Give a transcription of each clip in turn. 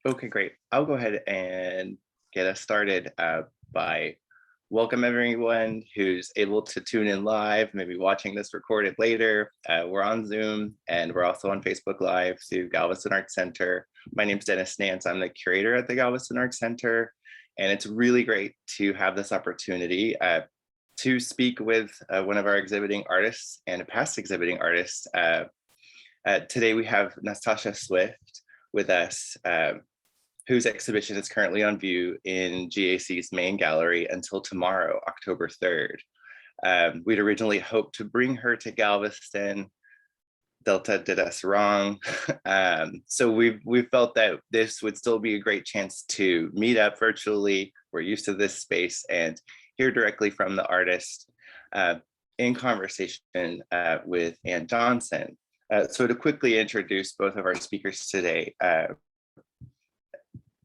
Okay, great. I'll go ahead and get us started by welcome everyone who's able to tune in live, maybe watching this recorded later. We're on Zoom and we're also on Facebook Live through Galveston Arts Center. My name is Dennis Nance. I'm the curator at the Galveston Arts Center. And it's really great to have this opportunity to speak with one of our exhibiting artists and a past exhibiting artist. Today we have Nastassja Swift with us, whose exhibition is currently on view in GAC's main gallery until tomorrow, October 3rd. We'd originally hoped to bring her to Galveston. Delta did us wrong. So we felt that this would still be a great chance to meet up virtually. We're used to this space and hear directly from the artist in conversation with Ann Johnson. So to quickly introduce both of our speakers today,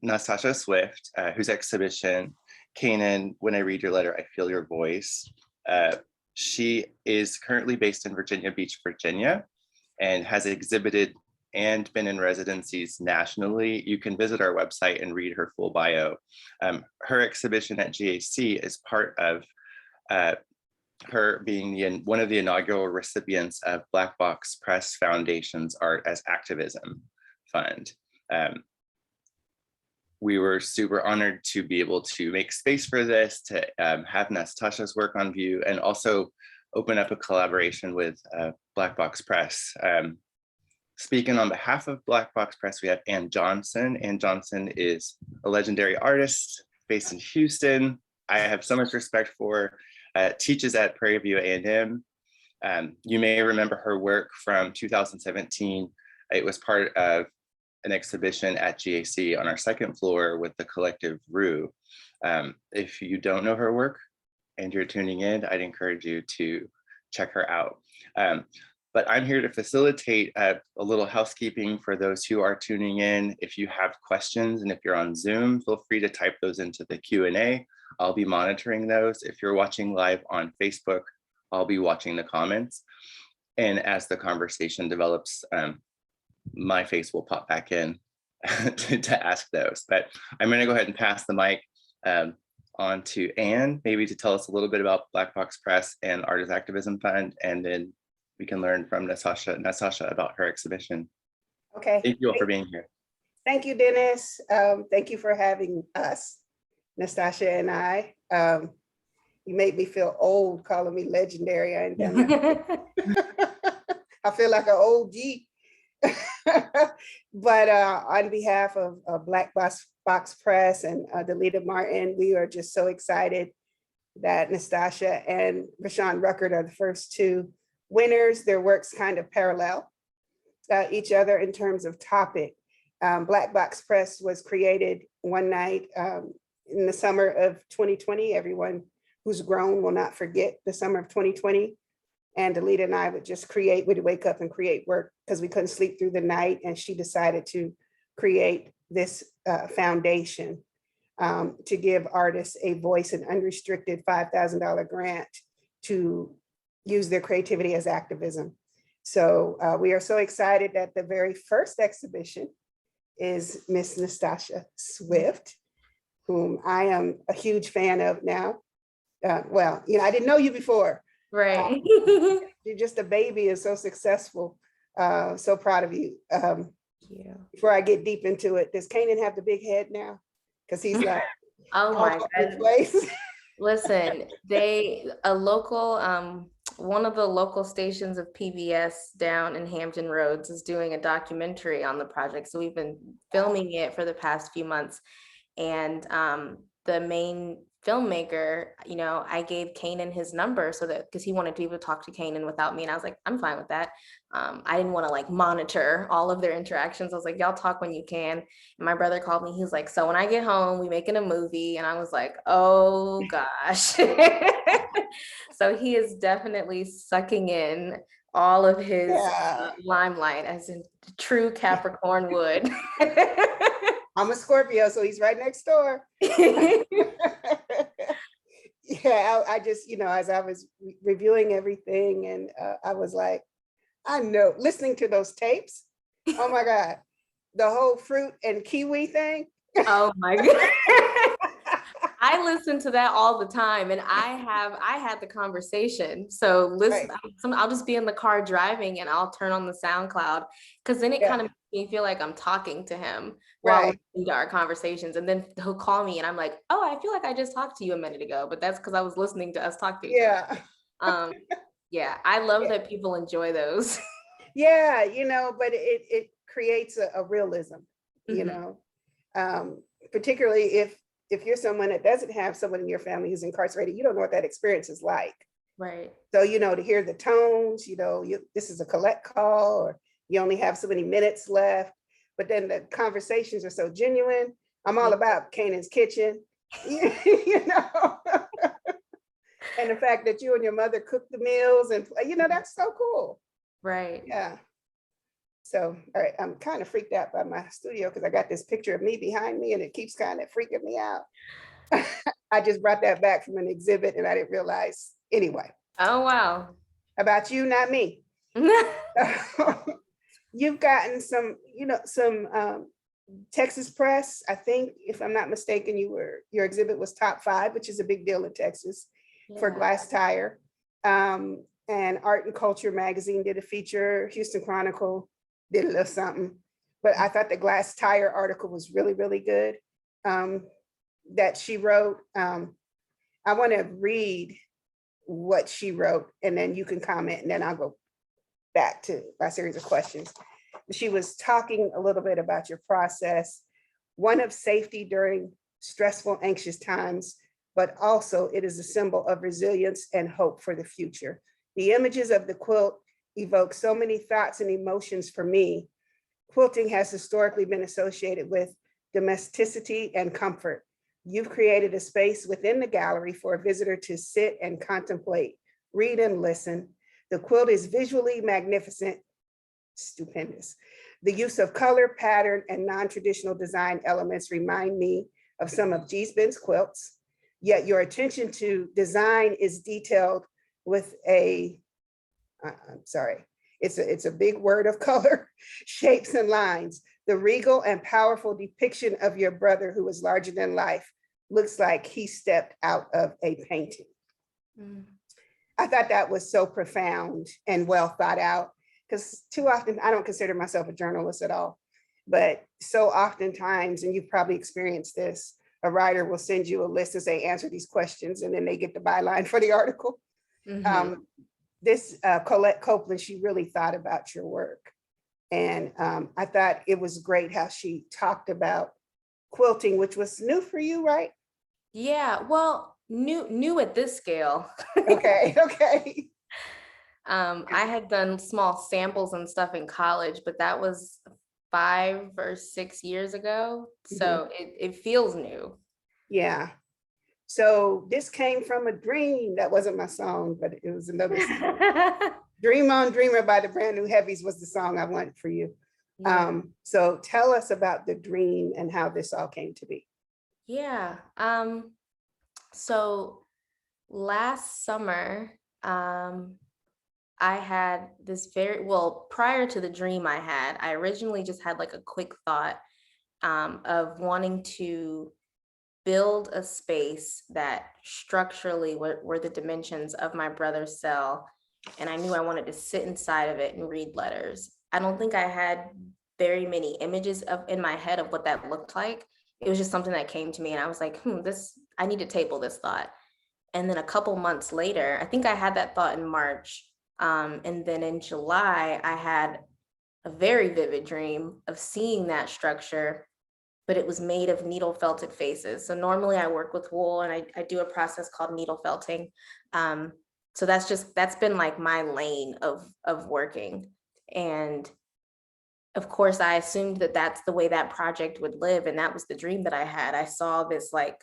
Nastassja Swift, whose exhibition, Canaan, When I Read Your Letter, I Feel Your Voice. She is currently based in Virginia Beach, Virginia, and has exhibited and been in residencies nationally. You can visit our website and read her full bio. Her exhibition at GAC is part of her being one of the inaugural recipients of Black Box Press Foundation's Art as Activism Fund. We were super honored to be able to make space for this, to have Nastassja's work on view, and also open up a collaboration with Black Box Press. Speaking on behalf of Black Box Press, we have Ann Johnson. Ann Johnson is a legendary artist based in Houston. I have so much respect for, teaches at Prairie View A&M. You may remember her work from 2017. It was part of an exhibition at GAC on our second floor with the collective Rue. If you don't know her work and you're tuning in, I'd encourage you to check her out. But I'm here to facilitate a little housekeeping for those who are tuning in. If you have questions and if you're on Zoom, feel free to type those into the Q&A. I'll be monitoring those. If you're watching live on Facebook, I'll be watching the comments. And as the conversation develops, my face will pop back in to ask those. But I'm going to go ahead and pass the mic on to Ann, maybe to tell us a little bit about Black Box Press and Art as Activism Fund, and then we can learn from Nastassja about her exhibition. Okay. Thank you all for being here. Thank you, Dennis. Thank you for having us, Nastassja and I. You made me feel old calling me legendary. I ain't done that. I feel like an OG. But on behalf of Black Box Press and Delita Martin, we are just so excited that Nastassja and Rashawn Ruckert are the first two winners. Their works kind of parallel each other in terms of topic. Black Box Press was created one night in the summer of 2020. Everyone who's grown will not forget the summer of 2020. And Delita and I would just create, we'd wake up and create work because we couldn't sleep through the night. And she decided to create this foundation to give artists a voice, an unrestricted $5,000 grant to use their creativity as activism. So we are so excited that the very first exhibition is Miss Nastassja Swift, whom I am a huge fan of now. Well, I didn't know you before. Right. You're just a baby and so successful. So proud of you. Yeah. Before I get deep into it, does Canaan have the big head now? Because he's like, oh my God. Listen, one of the local stations of PBS down in Hampton Roads is doing a documentary on the project. So we've been filming it for the past few months. And the main filmmaker, I gave Canaan his number so that, because he wanted to be able to talk to Canaan without me. And I was like, I'm fine with that. I didn't want to monitor all of their interactions. I was like, y'all talk when you can. And my brother called me. He was like, so when I get home, we making a movie. And I was like, oh gosh. So he is definitely sucking in all of his limelight, as in true Capricorn would. I'm a Scorpio, so he's right next door. Yeah, I just, as I was reviewing everything, and I was like, I know, listening to those tapes, oh my God, the whole fruit and kiwi thing. Oh my God. I listen to that all the time, and I had the conversation. So listen, Right. I'll just be in the car driving and I'll turn on the SoundCloud, because then it Yeah. kind of makes me feel like I'm talking to him while Right. listening to our conversations. And then he'll call me and I'm like, oh, I feel like I just talked to you a minute ago, but that's because I was listening to us talk to each other. Yeah. Yeah, I love Yeah. that people enjoy those. Yeah, but it creates a realism, you Mhm. know, particularly if you're someone that doesn't have someone in your family who's incarcerated, you don't know what that experience is like. Right. So, to hear the tones, this is a collect call, or you only have so many minutes left, but then the conversations are so genuine. I'm all Yeah. about Canaan's kitchen, you know, and the fact that you and your mother cook the meals, and that's so cool. Right. Yeah. So, all right, I'm kind of freaked out by my studio because I got this picture of me behind me and it keeps kind of freaking me out. I just brought that back from an exhibit and I didn't realize. Anyway, Oh, wow. about you, not me. You've gotten some, Texas press. I think, if I'm not mistaken, your exhibit was top 5, which is a big deal in Texas for Yeah. glass tire. And Art and Culture magazine did a feature. Houston Chronicle did a little something. But I thought the glass tire article was really, really good, that she wrote. I want to read what she wrote, and then you can comment, and then I'll go back to my series of questions. She was talking a little bit about your process, one of safety during stressful, anxious times, but also it is a symbol of resilience and hope for the future. The images of the quilt evoke so many thoughts and emotions for me. Quilting has historically been associated with domesticity and comfort. You've created a space within the gallery for a visitor to sit and contemplate, read and listen. The quilt is visually magnificent, stupendous. The use of color, pattern, and non-traditional design elements remind me of some of Gee's Ben's quilts, yet your attention to design is detailed with it's a big word of color, shapes and lines. The regal and powerful depiction of your brother, who is larger than life, looks like he stepped out of a painting. Mm. I thought that was so profound and well thought out, because too often, I don't consider myself a journalist at all, but so oftentimes, and you've probably experienced this, a writer will send you a list and say, answer these questions, and then they get the byline for the article. Mm-hmm. This Colette Copeland, she really thought about your work. And I thought it was great how she talked about quilting, which was new for you, right? Yeah, well, new at this scale. Okay. I had done small samples and stuff in college, but that was 5 or 6 years ago. So it feels new. Yeah. So this came from a dream. That wasn't my song, but it was another song. Dream On Dreamer by the Brand New Heavies was the song I wanted for you. Yeah. So tell us about the dream and how this all came to be. Yeah. So last summer, I had this prior to the dream I originally just had like a quick thought of wanting to build a space that structurally were the dimensions of my brother's cell. And I knew I wanted to sit inside of it and read letters. I don't think I had very many images in my head of what that looked like. It was just something that came to me and I was like, I need to table this thought. And then a couple months later, I think I had that thought in March. And then in July, I had a very vivid dream of seeing that structure, but it was made of needle felted faces. So normally I work with wool and I do a process called needle felting. So that's been like my lane of working. And of course I assumed that that's the way that project would live. And that was the dream that I had. I saw this like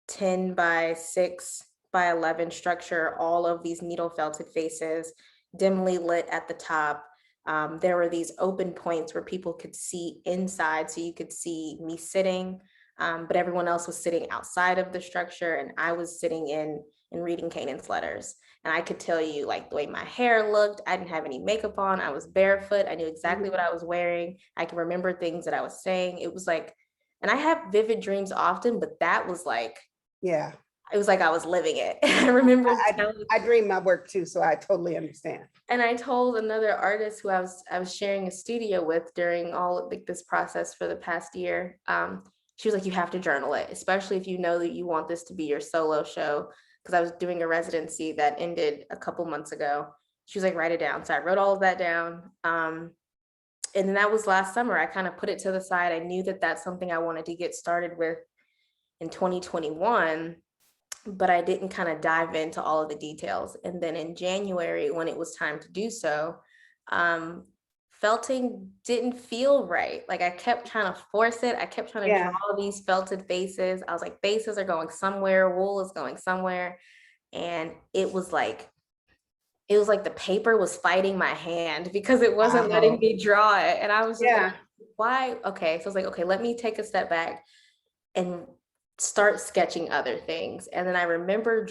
10 by 6 by 11 structure, all of these needle felted faces, dimly lit at the top. There were these open points where people could see inside. So you could see me sitting, but everyone else was sitting outside of the structure. And I was sitting in and reading Canaan's letters. And I could tell you like the way my hair looked. I didn't have any makeup on. I was barefoot. I knew exactly what I was wearing. I can remember things that I was saying. It was like, and I have vivid dreams often, but that was like, Yeah. it was like I was living it. I remember I dream my work too, so I totally understand. and I told another artist who I was sharing a studio with during all of like this process for the past year. She was like, you have to journal it, especially if you know that you want this to be your solo show. Because I was doing a residency that ended a couple months ago. She was like, write it down. So I wrote all of that down. And then that was last summer. I kind of put it to the side. I knew that that's something I wanted to get started with in 2021, but I didn't kind of dive into all of the details. And then in January, when it was time to do so, felting didn't feel right. Like I kept trying to force it. I kept trying to draw these felted faces. I was like, faces are going somewhere, wool is going somewhere. And it was like the paper was fighting my hand because it wasn't letting me draw it. And I was just like, why? Okay. So I was like, okay, let me take a step back and start sketching other things. And then I remember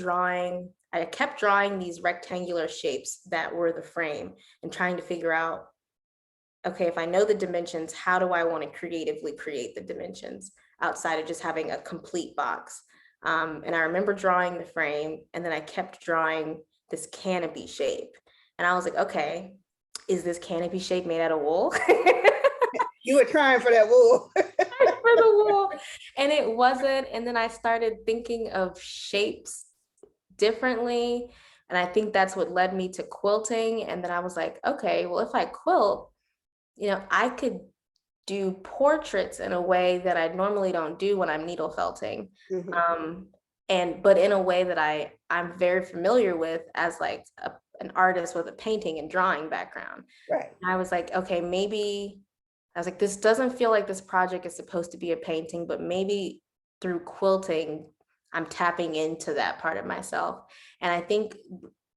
I kept drawing these rectangular shapes that were the frame and trying to figure out, okay, if I know the dimensions, how do I want to creatively create the dimensions outside of just having a complete box? And I remember drawing the frame, and then I kept drawing this canopy shape. And I was like, okay, is this canopy shape made out of wool? You were trying for that wool. For the wool. And it wasn't. And then I started thinking of shapes differently. And I think that's what led me to quilting. And then I was like, okay, well, if I quilt, I could do portraits in a way that I normally don't do when I'm needle felting. But in a way that I'm very familiar with as like an artist with a painting and drawing background. Right. And I was like, okay, this doesn't feel like this project is supposed to be a painting, but maybe through quilting, I'm tapping into that part of myself. And I think,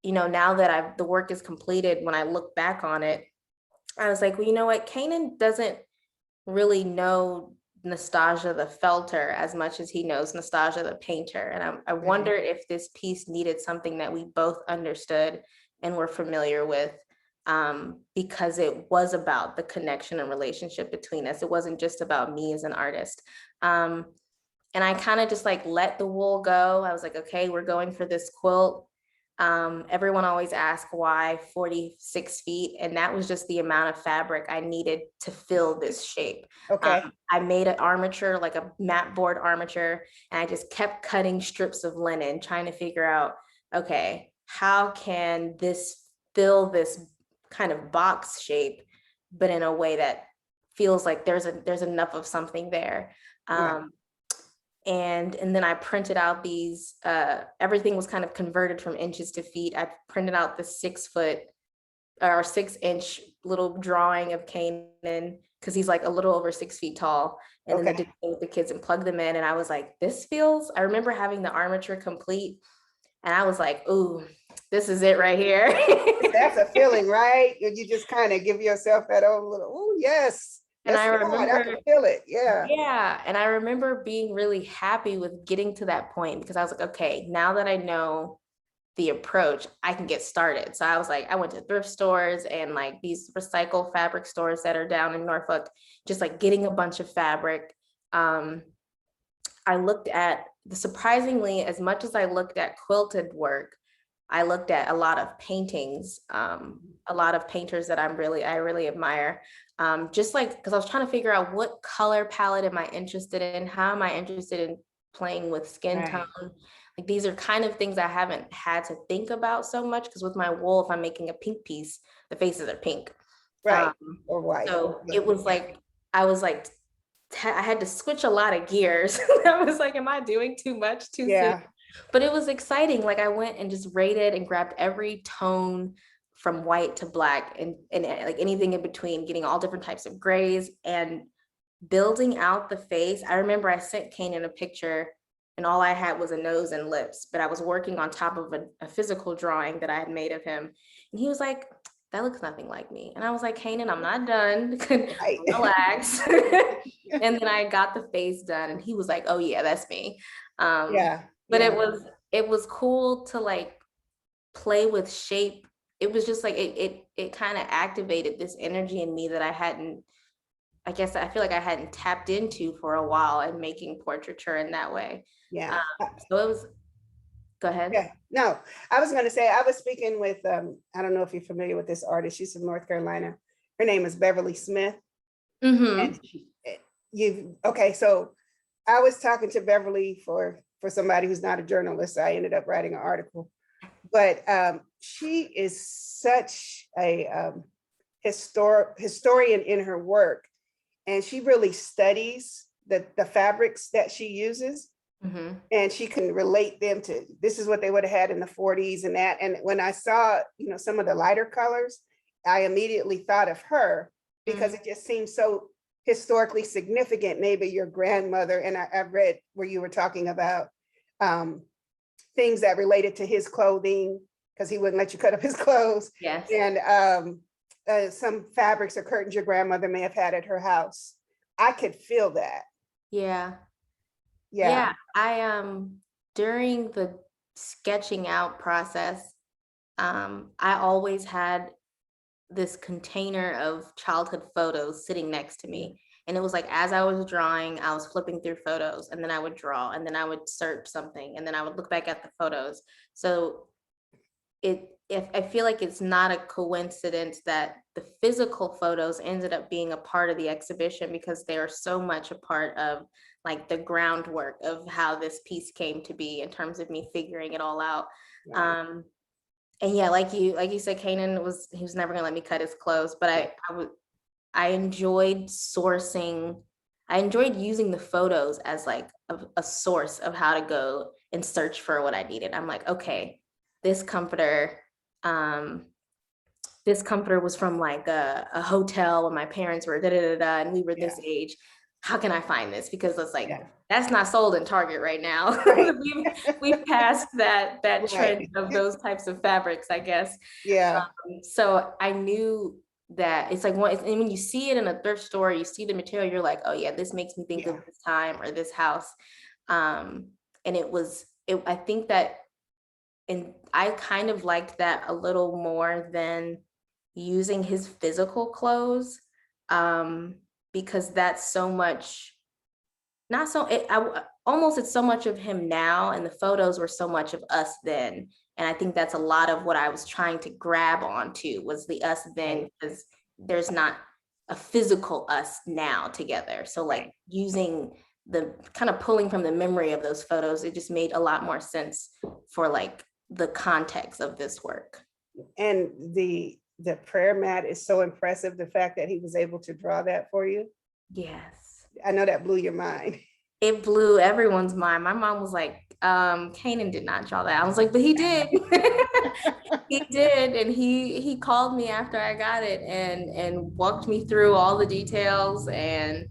now that the work is completed, when I look back on it, I was like, well, you know what? Canaan doesn't really know Nastassja the felter as much as he knows Nastassja the painter. And I wonder if this piece needed something that we both understood and were familiar with, because it was about the connection and relationship between us. It wasn't just about me as an artist. And I kind of just like let the wool go. I was like, okay, we're going for this quilt. Everyone always asks why 46 feet, and that was just the amount of fabric I needed to fill this shape. Okay. I made an armature, like a mat board armature, and I just kept cutting strips of linen, trying to figure out, okay, how can this fill this kind of box shape, but in a way that feels like there's enough of something there. And then I printed out these, everything was kind of converted from inches to feet. I printed out the 6-inch little drawing of Canaan, because he's like a little over 6 feet tall. And then I did with the kids and plugged them in. And I was like, I remember having the armature complete. And I was like, ooh, this is it right here. That's a feeling, right? You just kind of give yourself that own little, oh, yes. And I remember, I can feel it. Yeah. Yeah. And I remember being really happy with getting to that point, because I was like, okay, now that I know the approach, I can get started. So I was like, I went to thrift stores and like these recycle fabric stores that are down in Norfolk, just like getting a bunch of fabric. I looked at surprisingly, as much as I looked at quilted work, I looked at a lot of paintings, a lot of painters that I really admire. Just like, because I was trying to figure out what color palette am I interested in? How am I interested in playing with skin tone? Like these are kind of things I haven't had to think about so much, because with my wool, if I'm making a pink piece, the faces are pink. Right. Or white. So it was like, I was like, I had to switch a lot of gears. I was like, am I doing too much too soon? But it was exciting. Like I went and just rated and grabbed every tone from white to black and like anything in between, getting all different types of grays and building out the face. I remember I sent Canaan a picture and all I had was a nose and lips, but I was working on top of a physical drawing that I had made of him. And he was like, that looks nothing like me. And I was like, Canaan, I'm not done. Relax. And then I got the face done and he was like, oh yeah, that's me. But it was cool to like play with shape, it was just like it kind of activated this energy in me that I hadn't, I guess I feel like I hadn't tapped into for a while, and making portraiture in that way. Yeah. So it was, go ahead. Yeah, no, I was going to say, I was speaking with, I don't know if you're familiar with this artist. She's from North Carolina. Her name is Beverly Smith. And okay, so I was talking to Beverly for somebody who's not a journalist. I ended up writing an article, but she is such a historian in her work, and she really studies the fabrics that she uses. And she can relate them to, this is what they would have had in the 40s and that. And when I saw, some of the lighter colors, I immediately thought of her, because it just seems so historically significant. Maybe your grandmother, and I've read where you were talking about things that related to his clothing, because he wouldn't let you cut up his clothes. Yes. And some fabrics or curtains your grandmother may have had at her house. I could feel that. Yeah. Yeah. I during the sketching out process, I always had this container of childhood photos sitting next to me. And it was like, as I was drawing, I was flipping through photos, and then I would draw, and then I would search something, and then I would look back at the photos. So if I feel like it's not a coincidence that the physical photos ended up being a part of the exhibition, because they are so much a part of like the groundwork of how this piece came to be, in terms of me figuring it all out. Right. And yeah, like you said, Canaan he was never gonna let me cut his clothes, but I enjoyed sourcing. I enjoyed using the photos as like a source of how to go and search for what I needed. I'm like, okay, this comforter was from like a hotel when my parents were and we were this age. How can I find this? Because it's like, that's not sold in Target right now. Right. we've passed that Right. trend of those types of fabrics, I guess. Yeah. So I knew that it's like, and when you see it in a thrift store, you see the material, you're like, oh yeah, this makes me think of this time or this house. And I think that, and I kind of liked that a little more than using his physical clothes, because that's so much, not so, almost it's so much of him now, and the photos were so much of us then. And I think that's a lot of what I was trying to grab onto, was the us then, because there's not a physical us now together. So like using the kind of pulling from the memory of those photos, it just made a lot more sense for like the context of this work. And the prayer mat is so impressive. The fact that he was able to draw that for you. Yes. I know that blew your mind. It blew everyone's mind. My mom was like, Canaan did not draw that. I was like, but he did. He did. And he called me after I got it and walked me through all the details. And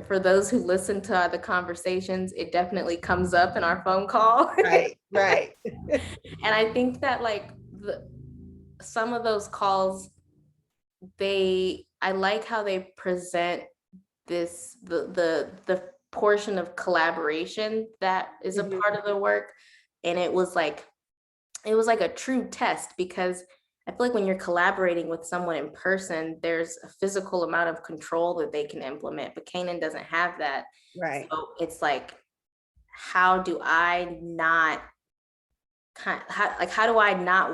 for those who listen to the conversations, it definitely comes up in our phone call. Right. And I think that like some of those calls, I like how they present this, the portion of collaboration that is a part of the work. And it was like a true test, because I feel like when you're collaborating with someone in person, there's a physical amount of control that they can implement, but Canaan doesn't have that. Right. So it's like, how do I not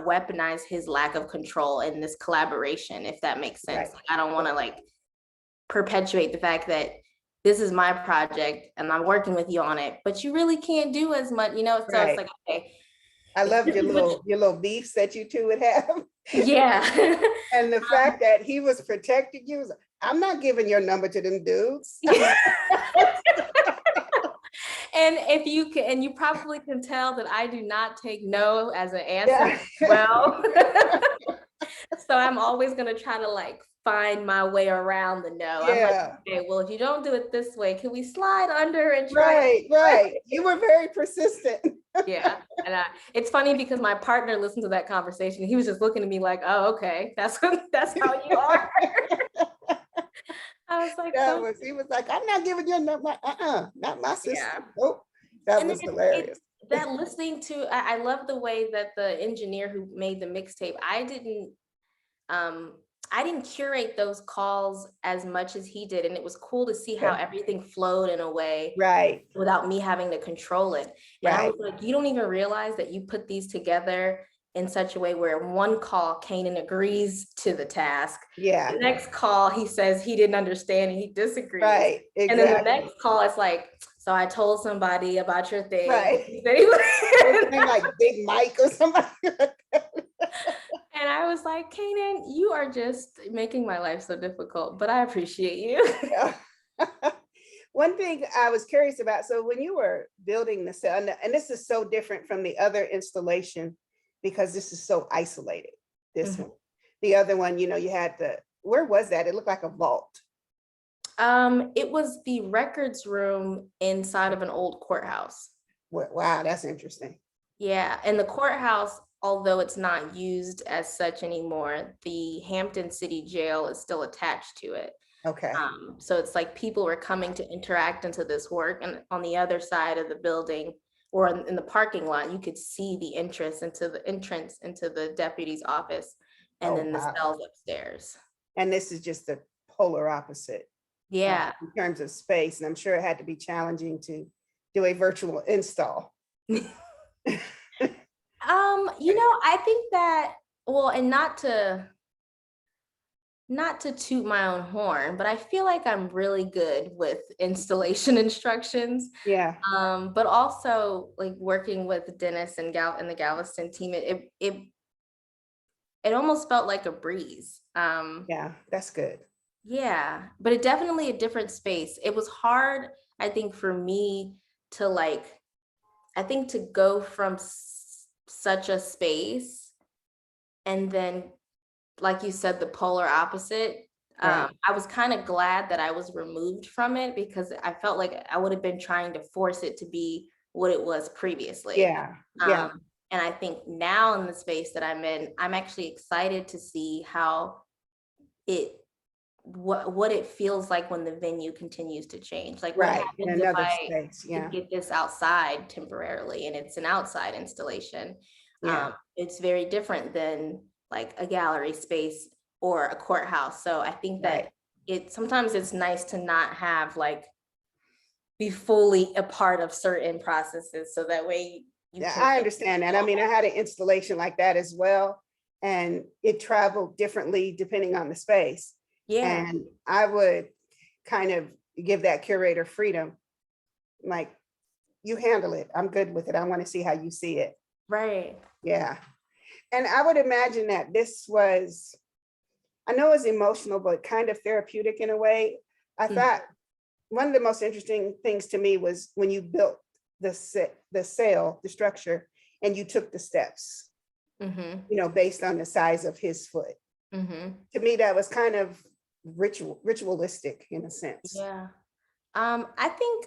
weaponize his lack of control in this collaboration, if that makes sense? Right. Like, I don't want to like perpetuate the fact that this is my project and I'm working with you on it, but you really can't do as much, So Right. it's like, okay. I love your little beefs that you two would have. Yeah. And the fact that he was protecting you, I'm not giving your number to them dudes. And you probably can tell that I do not take no as an answer as well. So I'm always going to try to like find my way around the no. I'm like, okay, well, if you don't do it this way, can we slide under and try? Right. You were very persistent. Yeah. And it's funny because my partner listened to that conversation. He was just looking at me like, oh, okay, that's how you are. I was like, he was like, I'm not giving you a number. Not my sister. Yeah. Nope. That was hilarious. that listening to, I love the way that the engineer who made the mixtape, I didn't curate those calls as much as he did. And it was cool to see how everything flowed in a way Right, without me having to control it. And I right. was like, you don't even realize that you put these together in such a way where one call, Canaan agrees to the task. Yeah, The next call, he says he didn't understand and he disagrees. right, And then the exactly. next call, it's like, so I told somebody about your thing. Right. He said he was- His name like Big Mike or somebody like that. And I was like, Canaan, you are just making my life so difficult, but I appreciate you. Yeah. One thing I was curious about, so when you were building the cell, and this is so different from the other installation because this is so isolated, this Mhm. one. The other one, you had where was that? It looked like a vault. It was the records room inside of an old courthouse. Wow, that's interesting. Yeah, and the courthouse, although it's not used as such anymore, the Hampton City Jail is still attached to it. Okay. So it's like people were coming to interact into this work, and on the other side of the building or in the parking lot, you could see the entrance into the deputy's office, and Oh, then the wow. cells upstairs. And this is just the polar opposite Yeah. in terms of space. And I'm sure it had to be challenging to do a virtual install. I think that, well, and not to toot my own horn, but I feel like I'm really good with installation instructions. Yeah. But also like working with Dennis and the Galveston team, it almost felt like a breeze. Yeah, that's good. Yeah, but it definitely a different space. It was hard, I think, for me to to go from such a space and then, like you said, the polar opposite. Right. I was kind of glad that I was removed from it because I felt like I would have been trying to force it to be what it was previously. Yeah. Yeah. And I think now in the space that I'm in, I'm actually excited to see how what it feels like when the venue continues to change. Like what Right. In happens if another I space. Yeah. get this outside temporarily and it's an outside installation. Yeah. It's very different than like a gallery space or a courthouse. So I think that sometimes it's nice to not have be fully a part of certain processes, so that way Yeah, I understand that. I mean, I had an installation like that as well, and it traveled differently depending on the space. Yeah. And I would kind of give that curator freedom, like, you handle it. I'm good with it. I want to see how you see it. Right. Yeah. And I would imagine that this was, I know it's emotional, but kind of therapeutic in a way. I thought one of the most interesting things to me was when you built the sail, the structure, and you took the steps, based on the size of his foot. To me, that was kind of ritualistic in a sense. Yeah. I think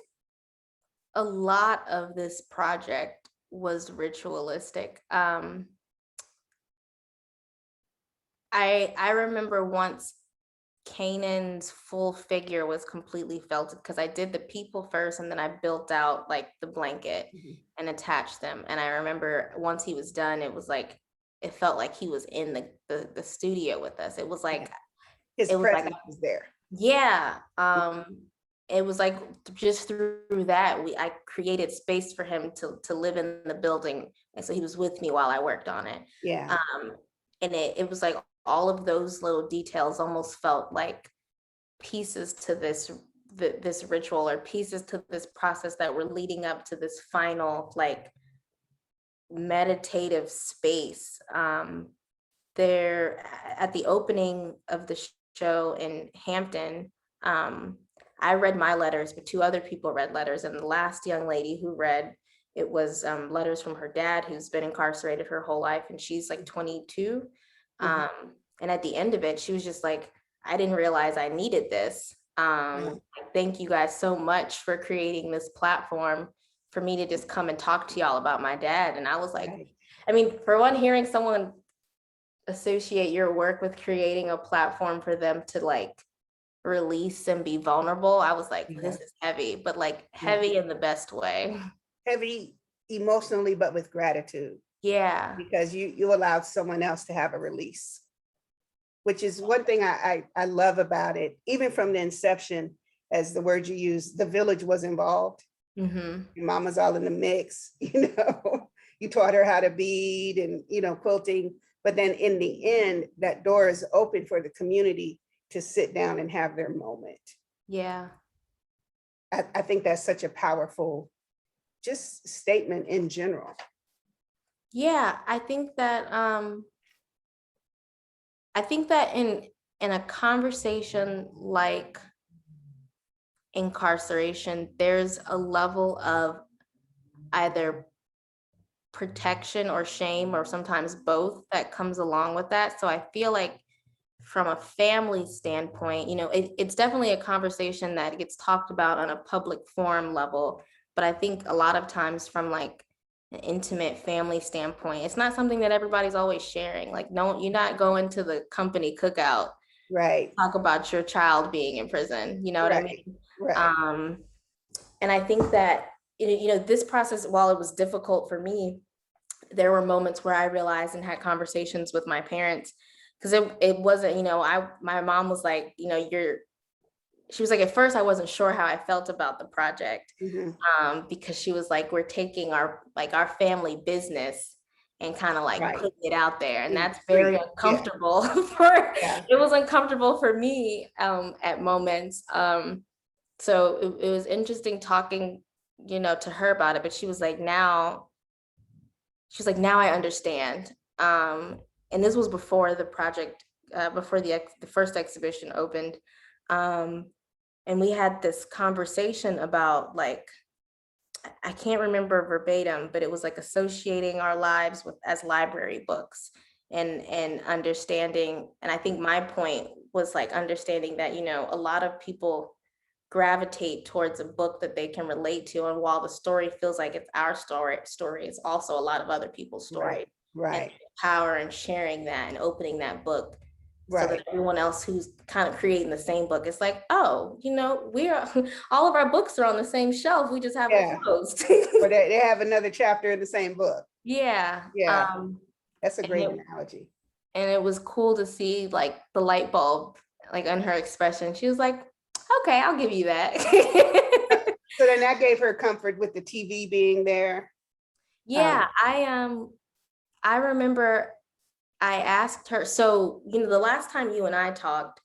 a lot of this project was ritualistic. I remember once Canaan's full figure was completely felted because I did the people first and then I built out like the blanket and attached them. And I remember once he was done, it was like, it felt like he was in the studio with us. It was like, his presence was there. Yeah. It was like just through that, I created space for him to live in the building. And so he was with me while I worked on it. Yeah. And it was like all of those little details almost felt like pieces to this ritual or pieces to this process that were leading up to this final like meditative space. There at the opening of the show in Hampton, I read my letters, but two other people read letters, and the last young lady who read it was letters from her dad, who's been incarcerated her whole life, and she's like 22. And at the end of it, she was just like, I didn't realize I needed this. Thank you guys so much for creating this platform for me to just come and talk to y'all about my dad. And I was like, I mean, for one, hearing someone associate your work with creating a platform for them to like release and be vulnerable, I was like, this is heavy, but like heavy in the best way. Heavy emotionally, but with gratitude, Yeah. because you allowed someone else to have a release, which is one thing I love about it. Even from the inception, as the word you use, the village was involved. Mm-hmm. Your mama's all in the mix, you know. You taught her how to bead and, you know, quilting. But then in the end, that door is open for the community to sit down and have their moment. Yeah. I think that's such a powerful just statement in general. Yeah, I think that in a conversation like incarceration, there's a level of either protection or shame, or sometimes both, that comes along with that. So I feel like from a family standpoint, you know, it's definitely a conversation that gets talked about on a public forum level. But I think a lot of times from like an intimate family standpoint, it's not something that everybody's always sharing. Like, no, you're not going to the company cookout, Right. talk about your child being in prison. You know what I mean? Right. And I think that, you know, this process, while it was difficult for me, there were moments where I realized and had conversations with my parents, because it wasn't, you know, my mom was like, you know, she was like, at first I wasn't sure how I felt about the project, Mm-hmm. because she was like, we're taking our family business and kind of like Right. putting it out there. And that's Street. very uncomfortable. Yeah. It was uncomfortable for me at moments. So it was interesting talking, you know, to her about it, but she was like, now I understand. And this was before the project, before the first exhibition opened. And we had this conversation about, like, I can't remember verbatim, but it was like associating our lives with as library books, and understanding. And I think my point was like understanding that, you know, a lot of people gravitate towards a book that they can relate to. And while the story feels like it's our story, it's also a lot of other people's story. Right. And power in sharing that and opening that book, so Right. that everyone else who's kind of creating the same book is like, oh, you know, we're all of our books are on the same shelf. We just haven't closed. Or they have another chapter in the same book. Yeah. Yeah. That's a great and analogy. And it was cool to see like the light bulb, like on her expression. She was like, okay, I'll give you that. So then that gave her comfort with the TV being there. Yeah, I remember I asked her, so, you know, the last time you and I talked,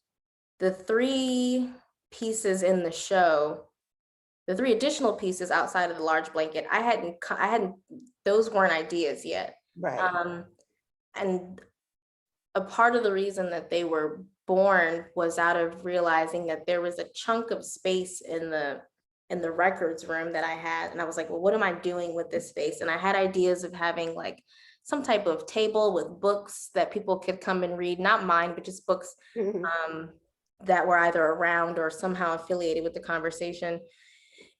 the 3 pieces in the show, the 3 additional pieces outside of the large blanket, I hadn't, those weren't ideas yet. Right. And a part of the reason that they were born was out of realizing that there was a chunk of space in the records room that I had. And I was like, well, what am I doing with this space? And I had ideas of having like some type of table with books that people could come and read, not mine, but just books that were either around or somehow affiliated with the conversation.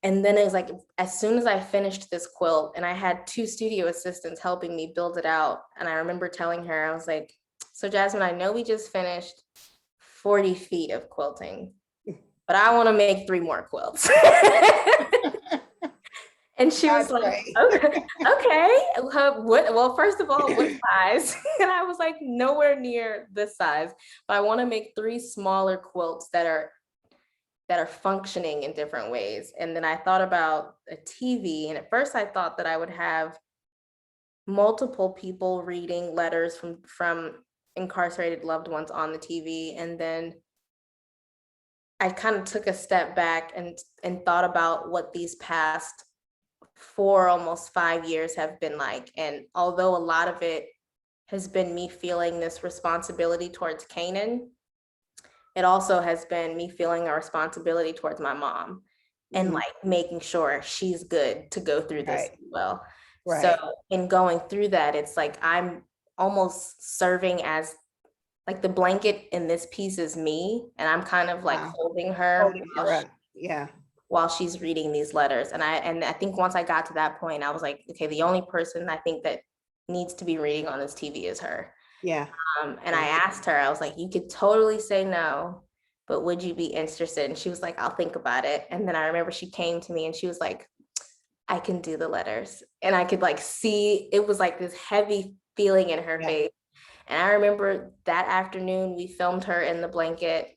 And then it was like, as soon as I finished this quilt, and I had 2 studio assistants helping me build it out. And I remember telling her, I was like, so Jasmine, I know we just finished 40 feet of quilting, but I want to make 3 more quilts. And she was like, okay, well, first of all, what size? And I was like, nowhere near this size, but I want to make 3 smaller quilts that are functioning in different ways. And then I thought about a TV, and at first I thought that I would have multiple people reading letters from incarcerated loved ones on the TV. And then I kind of took a step back and thought about what these past 4, almost 5 years have been like. And although a lot of it has been me feeling this responsibility towards Canaan, it also has been me feeling a responsibility towards my mom and like making sure she's good to go through this as well. So in going through that, it's like I'm almost serving as like the blanket in this piece is me, and I'm kind of like holding her while she's reading these letters. And I think once I got to that point, I was like, okay, the only person I think that needs to be reading on this TV is her. And I asked her, I was like, you could totally say no, but would you be interested? And she was like, I'll think about it. And then I remember she came to me and she was like, I can do the letters. And I could like see, it was like this heavy feeling in her face. And I remember that afternoon we filmed her in the blanket,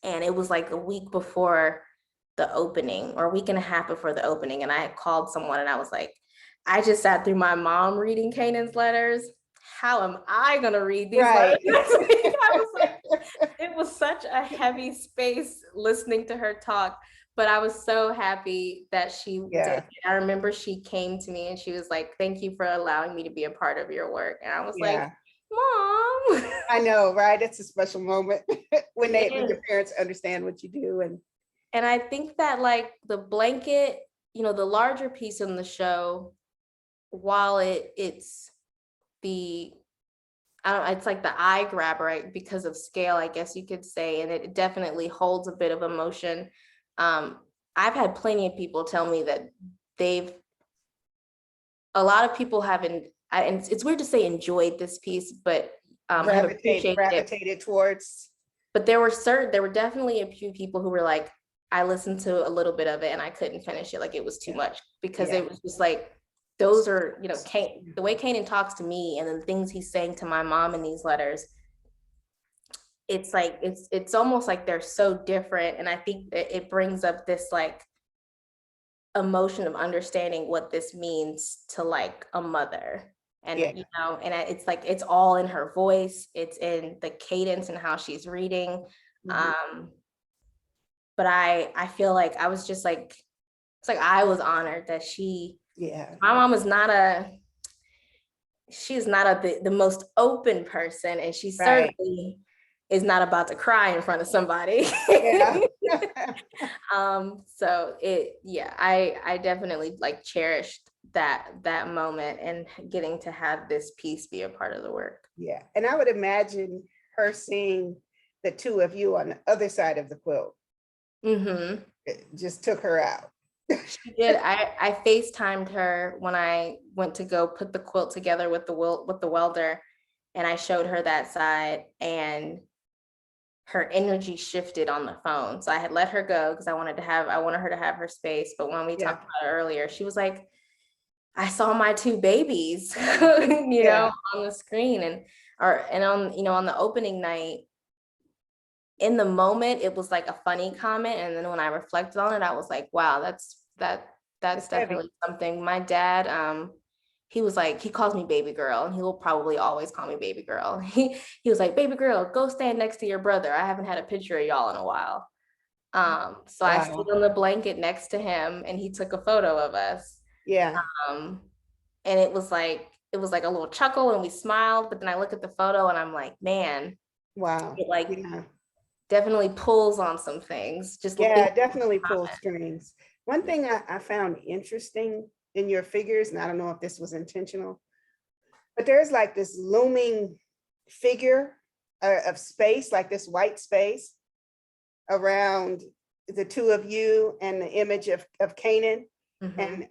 and it was like a week before the opening, or a week and a half before the opening. And I had called someone and I was like, I just sat through my mom reading Canaan's letters. How am I gonna read these letters? I was like, it was such a heavy space listening to her talk, but I was so happy that she did. I remember she came to me and she was like, thank you for allowing me to be a part of your work. And I was like, Mom. I know, right? It's a special moment when your parents understand what you do. And I think that like the blanket, you know, the larger piece in the show, while it's the, I don't know, it's like the eye grabber, right? Because of scale, I guess you could say, and it definitely holds a bit of emotion. I've had plenty of people tell me that a lot of people haven't, and it's weird to say enjoyed this piece, but have gravitated towards. But there were definitely a few people who were like, I listened to a little bit of it and I couldn't finish it. Like it was too much, because it was just like, those are, you know, the way Canaan talks to me and the things he's saying to my mom in these letters, it's like, it's almost like they're so different. And I think that it brings up this like emotion of understanding what this means to like a mother. And, you know, and it's like, it's all in her voice. It's in the cadence and how she's reading. But I feel like I was just like, it's like I was honored that my mom is she's not the most open person, and she certainly is not about to cry in front of somebody. So I definitely like cherished that moment and getting to have this piece be a part of the work. And I would imagine her seeing the two of you on the other side of the quilt. It just took her out. She did. I FaceTimed her when I went to go put the quilt together with the welder, and I showed her that side, and her energy shifted on the phone. So I had let her go because I wanted her to have her space. But when we talked about it earlier, she was like, I saw my two babies, you know, on the screen, and on, you know, on the opening night. In the moment, it was like a funny comment, and then when I reflected on it, I was like, wow, that's definitely something. My dad, he was like, he calls me baby girl, and he will probably always call me baby girl. He was like, baby girl, go stand next to your brother. I haven't had a picture of y'all in a while. So I stood on the blanket next to him, and he took a photo of us. And it was like a little chuckle, and we smiled, but then I look at the photo and I'm like, man, it like definitely pulls on some things. It definitely pulls strings. One thing I found interesting in your figures, and I don't know if this was intentional, but there's like this looming figure of space, like this white space around the two of you and the image of Canaan. And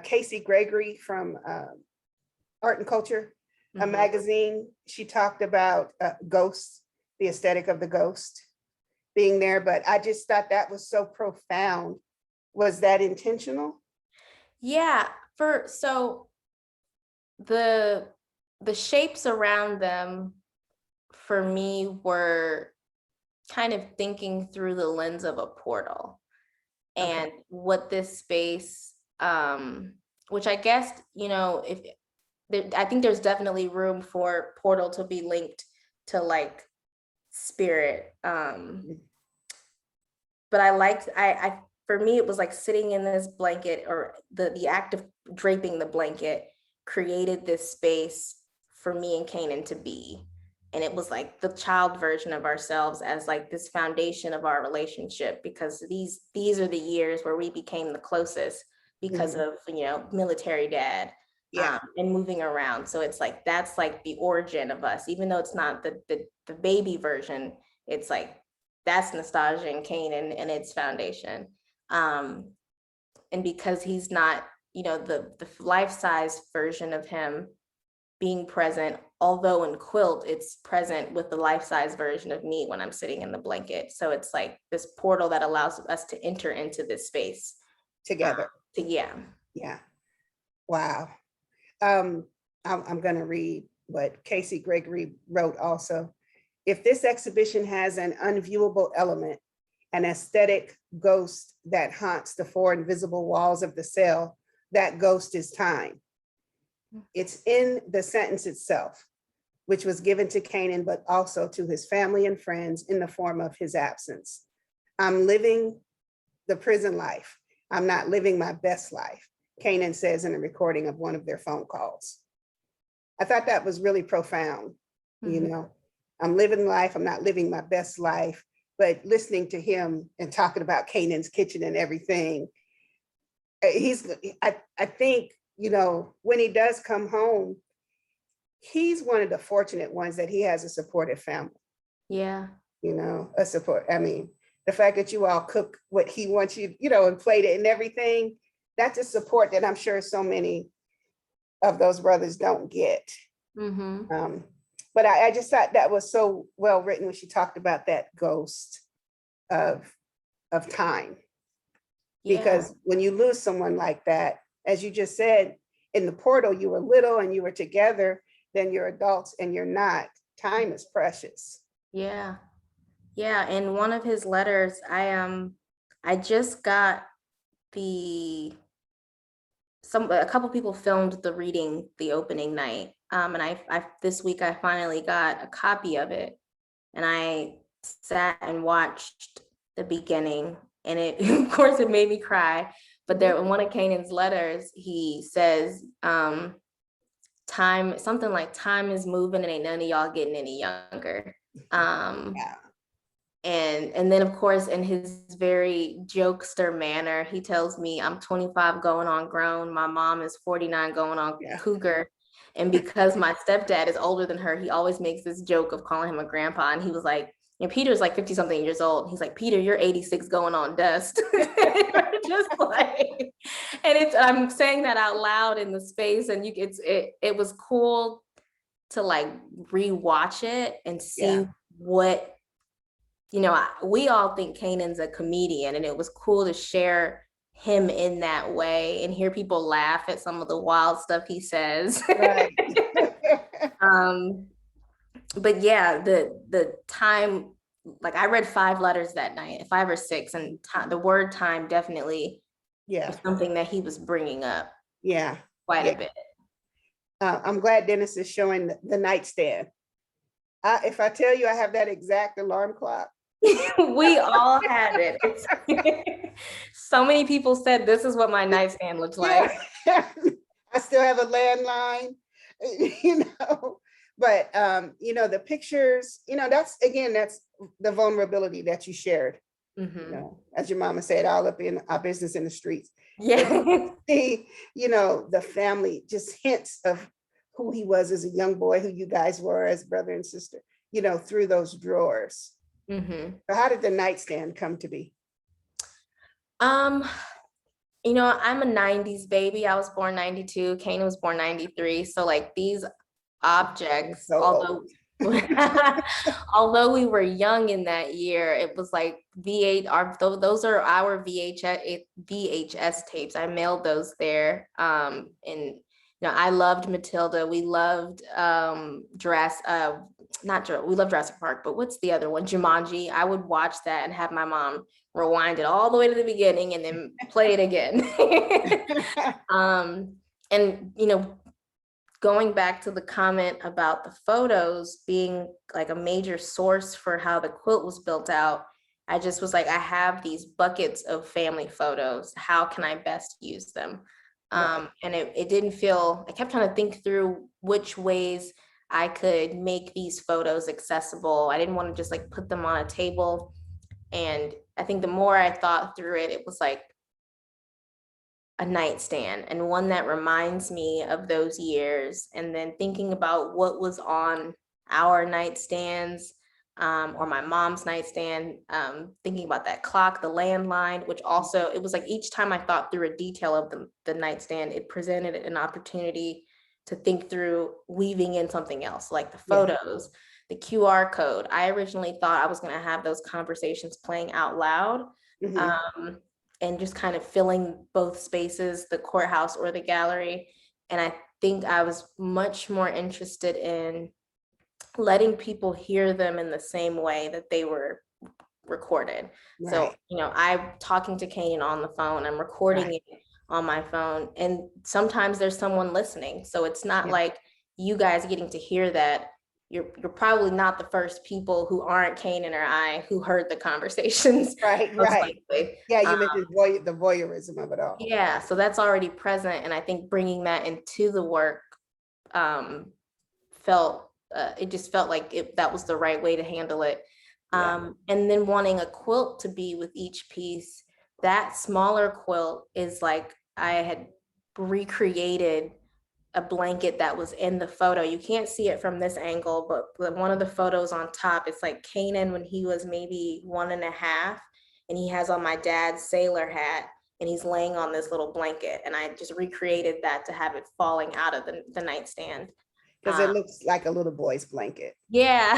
Casey Gregory from Art and Culture, a magazine, she talked about ghosts, the aesthetic of the ghost being there, but I just thought that was so profound. Was that intentional? So the shapes around them for me were kind of thinking through the lens of a portal, and what this space, which I guess, you know, I think there's definitely room for portal to be linked to like spirit, but I for me it was like sitting in this blanket, or the act of draping the blanket created this space for me and Canaan to be, and it was like the child version of ourselves as like this foundation of our relationship, because these are the years where we became the closest because of, you know, military dad. And moving around. So it's like, that's like the origin of us, even though it's not the baby version, it's like, that's Nastassja and Canaan and its foundation. And because he's not, you know, the life-size version of him being present, although in quilt, it's present with the life-size version of me when I'm sitting in the blanket. So it's like this portal that allows us to enter into this space together. Yeah. Yeah. Wow. I'm going to read what Casey Gregory wrote also. If this exhibition has an unviewable element, an aesthetic ghost that haunts the four invisible walls of the cell, that ghost is time. It's in the sentence itself, which was given to Canaan, but also to his family and friends in the form of his absence. I'm living the prison life. I'm not living my best life, Canaan says in a recording of one of their phone calls. I thought that was really profound. You know, I'm living life, I'm not living my best life, but listening to him and talking about Canaan's kitchen and everything, I think, you know, when he does come home, he's one of the fortunate ones that he has a supportive family. Yeah. You know, a support. I mean, the fact that you all cook what he wants you, you know, and plate it and everything, that's a support that I'm sure so many of those brothers don't get. But I just thought that was so well written when she talked about that ghost of time. Because when you lose someone like that, as you just said, in the portal, you were little and you were together, then you're adults and you're not. Time is precious. Yeah. Yeah. In one of his letters, I just got a couple people filmed the reading the opening night. And I this week I finally got a copy of it, and I sat and watched the beginning, and it of course it made me cry. But there in one of Canaan's letters, he says, time, something like time is moving and ain't none of y'all getting any younger. And then of course in his very jokester manner, he tells me I'm 25 going on grown, my mom is 49 going on cougar. And because my stepdad is older than her, he always makes this joke of calling him a grandpa. And he was like, and Peter's like 50 something years old. He's like, Peter, you're 86 going on dust. Just like, and I'm saying that out loud in the space, and it was cool to like rewatch it and see what, you know, we all think Canaan's a comedian, and it was cool to share him in that way and hear people laugh at some of the wild stuff he says. Right. But yeah, the time, like I read 5 letters that night, 5 or 6, and the word time definitely was something that he was bringing up. Quite a bit. I'm glad Dennis is showing the nightstand. If I tell you I have that exact alarm clock. We all had it. So many people said this is what my nightstand looks like. I still have a landline, you know, but you know, the pictures, you know, that's the vulnerability that you shared. You know, as your mama said, all up in our business in the streets. See, you know, the family, just hints of who he was as a young boy, who you guys were as brother and sister, you know, through those drawers. So how did the nightstand come to be? You know, I'm a 90s baby. I was born 92. Canaan was born 93. So like these objects, although we were young in that year, it was like those are our VHS tapes. I mailed those there. And you know, I loved Matilda. We loved we love Jurassic Park, but what's the other one? Jumanji. I would watch that and have my mom rewind it all the way to the beginning and then play it again. And you know, going back to the comment about the photos being like a major source for how the quilt was built out, I just was like, I have these buckets of family photos. How can I best use them? And it didn't feel, I kept trying to think through which ways I could make these photos accessible. I didn't want to just like put them on a table. And I think the more I thought through it, it was like a nightstand, and one that reminds me of those years. And then thinking about what was on our nightstands, or my mom's nightstand, thinking about that clock, the landline, which also, it was like each time I thought through a detail of the nightstand, it presented an opportunity to think through weaving in something else, like the photos, the QR code. I originally thought I was going to have those conversations playing out loud. and just kind of filling both spaces, the courthouse or the gallery. And I think I was much more interested in letting people hear them in the same way that they were recorded. Right. So, I'm talking to Canaan on the phone, I'm recording it on my phone, and sometimes there's someone listening. So it's not like you guys getting to hear that. You're probably not the first people who aren't Canaan or I who heard the conversations. Right. Likely. Yeah, you mentioned the voyeurism of it all. Yeah, so that's already present, and I think bringing that into the work it just felt like that was the right way to handle it. And then wanting a quilt to be with each piece. That smaller quilt is like I had recreated a blanket that was in the photo. You can't see it from this angle, but one of the photos on top, it's like Canaan when he was maybe 1.5, and he has on my dad's sailor hat, and he's laying on this little blanket. And I just recreated that to have it falling out of the nightstand. Because it looks like a little boy's blanket. Yeah.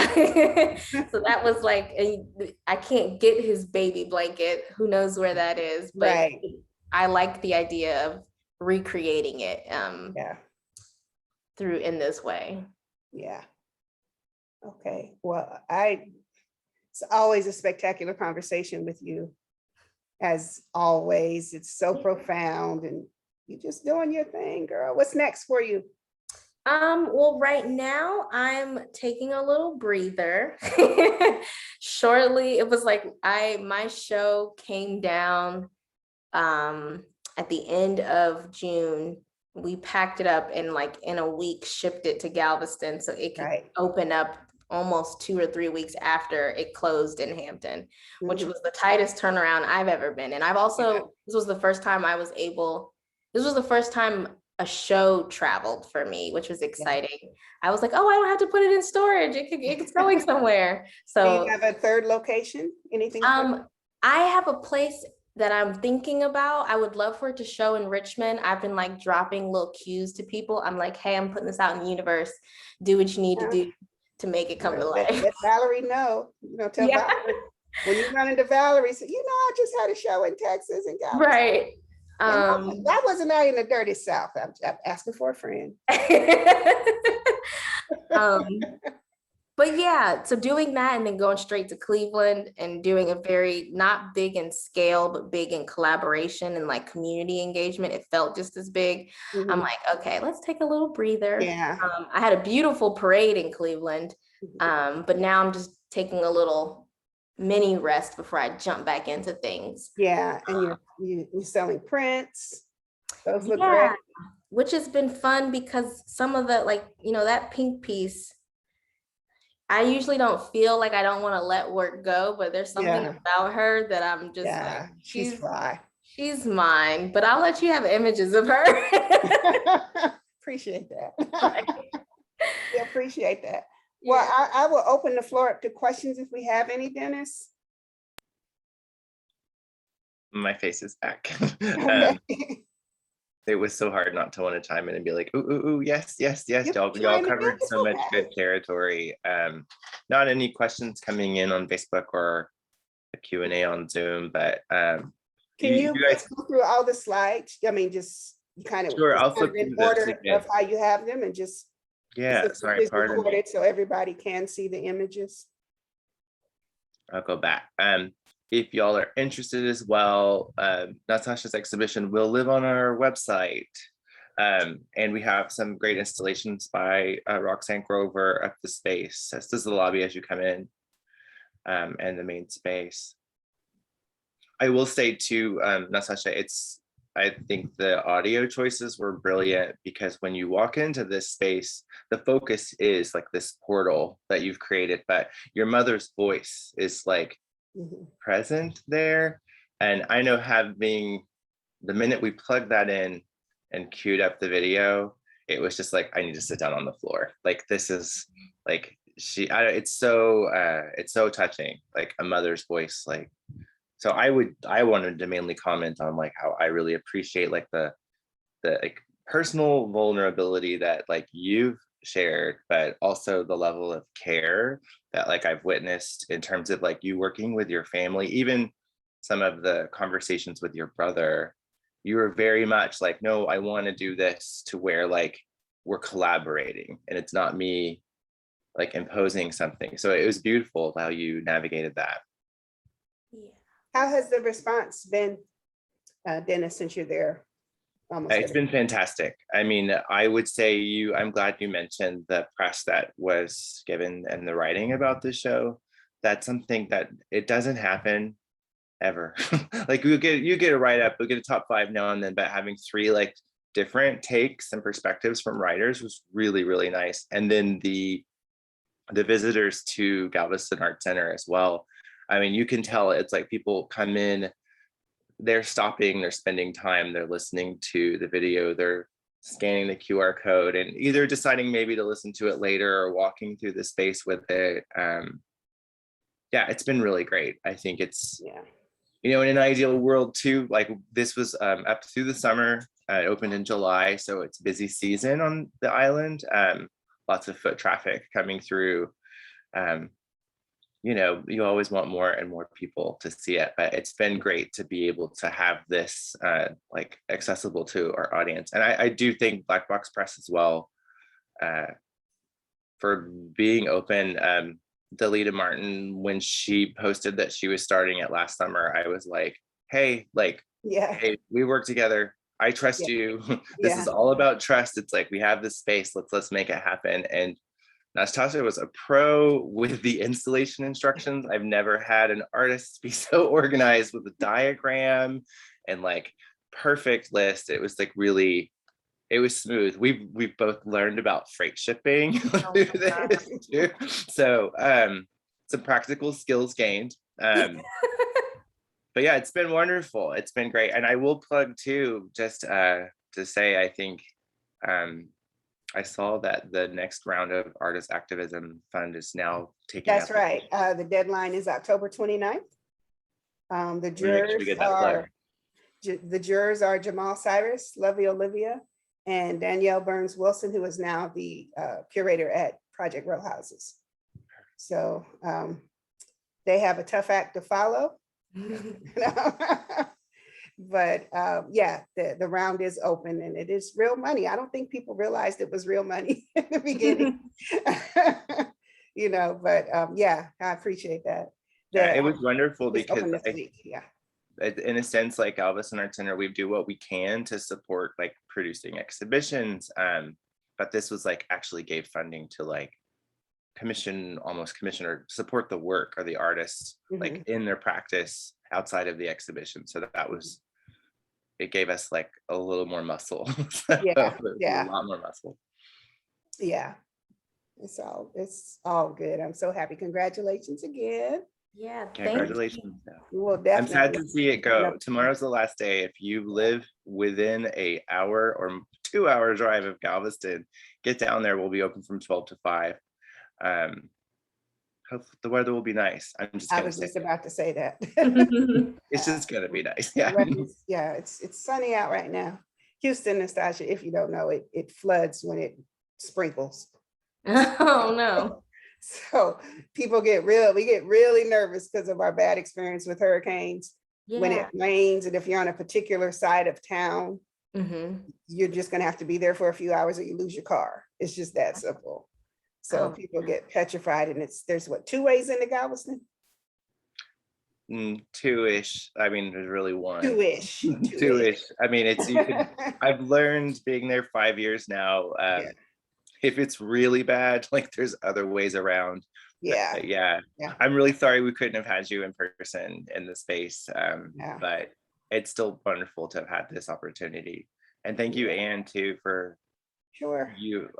So that was like, I can't get his baby blanket. Who knows where that is? But I like the idea of recreating it through in this way. Yeah. Okay. Well, it's always a spectacular conversation with you. As always, it's so profound, and you're just doing your thing, girl. What's next for you? Well, right now I'm taking a little breather. Shortly, it was like my show came down at the end of June. We packed it up and like in a week shipped it to Galveston so it could open up almost 2 or 3 weeks after it closed in Hampton, which was the tightest turnaround I've ever been in. I've also, this was the first time a show traveled for me, which was exciting. I was like, oh, I don't have to put it in storage. It's going somewhere. So do you have a third location? Anything? I have a place that I'm thinking about. I would love for it to show in Richmond. I've been like dropping little cues to people. I'm like, hey, I'm putting this out in the universe. Do what you need to do to make it come to life. Let Valerie know. Tell Valerie when you run into Valerie, say, I just had a show in Texas and Galveston. Right. That wasn't out in the dirty South. I'm asking for a friend. But yeah, so doing that and then going straight to Cleveland and doing a very not big in scale, but big in collaboration and like community engagement. It felt just as big. I'm like, okay, let's take a little breather. Yeah. I had a beautiful parade in Cleveland, but now I'm just taking a little mini rest before I jump back into things. Yeah, and you're selling prints. Those look great. Which has been fun because some of the that pink piece, I usually don't feel like I don't want to let work go, but there's something about her that I'm just like, she's fly. She's mine, but I'll let you have images of her. Appreciate that. Yeah, appreciate that. Well, I will open the floor up to questions if we have any, Dennis. My face is back. It was so hard not to want to chime in and be like, ooh, yes. Y'all covered so much good territory. Not any questions coming in on Facebook or a Q&A on Zoom, but can you guys go through all the slides? I mean, just kind of I'll flip in order of how you have them and just pardon me. So everybody can see the images. I'll go back. If y'all are interested as well, Nastassja's exhibition will live on our website. And we have some great installations by Roxanne Grover up the space. This is the lobby as you come in, and the main space. I will say too, Nastassja, I think the audio choices were brilliant because when you walk into this space, the focus is like this portal that you've created, but your mother's voice is like present there. And I know having the minute we plugged that in and queued up the video, it was just like, I need to sit down on the floor. Like, this is like, it's so touching, like a mother's voice. Like, so I wanted to mainly comment on like how I really appreciate like the like personal vulnerability that like you've shared, but also the level of care that like I've witnessed in terms of like you working with your family, even some of the conversations with your brother, you were very much like, no, I want to do this to where like we're collaborating and it's not me like imposing something. So it was beautiful how you navigated that. Yeah. How has the response been, Dennis, since you're there? It's been fantastic. I mean, I would say I'm glad you mentioned the press that was given and the writing about the show. That's something that it doesn't happen ever. Like you get a write-up, we get a top 5 now and then, but having 3 like different takes and perspectives from writers was really, really nice. And then the visitors to Galveston Art Center as well. I mean, you can tell it's like people come in, they're stopping, they're spending time, they're listening to the video, they're scanning the QR code and either deciding maybe to listen to it later or walking through the space with it. Yeah, it's been really great. I think it's, you know, in an ideal world too, like this was up through the summer, it opened in July, so it's busy season on the island. Lots of foot traffic coming through. You know, you always want more and more people to see it, but it's been great to be able to have this like accessible to our audience. And I do think Black Box Press as well for being open. Delita Martin, when she posted that she was starting it last summer, I was like, hey, hey, we work together. I trust you. This is all about trust. It's like, we have this space, let's make it happen. And Nastassja was a pro with the installation instructions. I've never had an artist be so organized with a diagram and like perfect list. It was like really, it was smooth. We've both learned about freight shipping through this too. So some practical skills gained. But yeah, it's been wonderful. It's been great. And I will plug too, just to say, I think I saw that the next round of Artist Activism Fund is now taking. That's right. The deadline is October 29th. The jurors are Jamal Cyrus, Lovey Olivia, and Danielle Burns Wilson, who is now the curator at Project Row Houses. So they have a tough act to follow. But yeah, the round is open and it is real money. I don't think people realized it was real money in the beginning. You know, but yeah, I appreciate that. Yeah, it was wonderful because in a sense, like Galveston Art Center, we do what we can to support like producing exhibitions. But this was like actually gave funding to like commission or support the work or the artists like in their practice outside of the exhibition. So that was, it gave us like a little more muscle. A lot more muscle. Yeah, it's all good. I'm so happy. Congratulations again. Yeah, congratulations. Well, definitely. I'm sad to see it go. Tomorrow's the last day. If you live within an hour or 2 hour drive of Galveston, get down there. We'll be open from 12 to 5. Hope the weather will be nice. I was just about to say that. It's just gonna be nice. Yeah. Yeah, it's sunny out right now. Houston, Nastassja, if you don't know, it floods when it sprinkles. Oh no. So people we get really nervous because of our bad experience with hurricanes. When it rains, and if you're on a particular side of town, you're just gonna have to be there for a few hours or you lose your car. It's just that simple. So people get petrified, and there's what, 2 ways into Galveston? 2-ish. I mean, there's really one. 2-ish. 2-ish. I mean, I've learned being there 5 years now. If it's really bad, like there's other ways around. Yeah. I'm really sorry we couldn't have had you in person in the space. But it's still wonderful to have had this opportunity. And thank you, Anne, too, for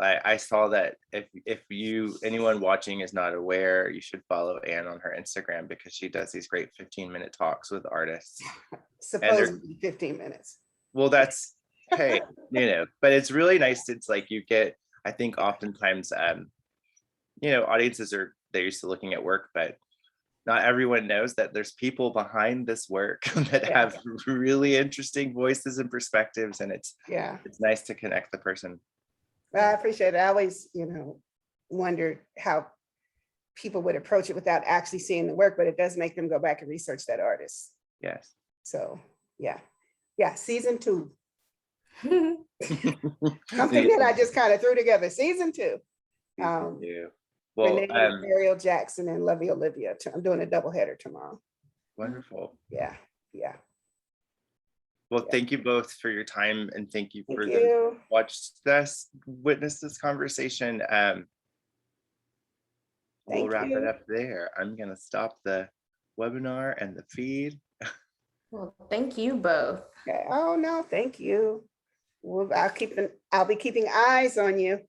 I saw that if anyone watching is not aware, you should follow Anne on her Instagram because she does these great 15-minute talks with artists. Supposedly 15 minutes. Well, that's, hey, you know, but it's really nice. It's like you get, I think oftentimes, you know, audiences they're used to looking at work, but not everyone knows that there's people behind this work that have really interesting voices and perspectives, and it's nice to connect the person. I appreciate it. I always, you know, wondered how people would approach it without actually seeing the work, but it does make them go back and research that artist. Yes. So yeah, season 2. Well, Something that I just kind of threw together. Season 2. Season 2. Well, Renee, Ariel Jackson, and Lovey Olivia. I'm doing a doubleheader tomorrow. wonderful. Yeah. Well, thank you both for your time, and thank you for Thank you. witness this conversation. We'll wrap it up there. I'm gonna stop the webinar and the feed. thank you both. Okay. Oh no, thank you. Well, I'll be keeping eyes on you.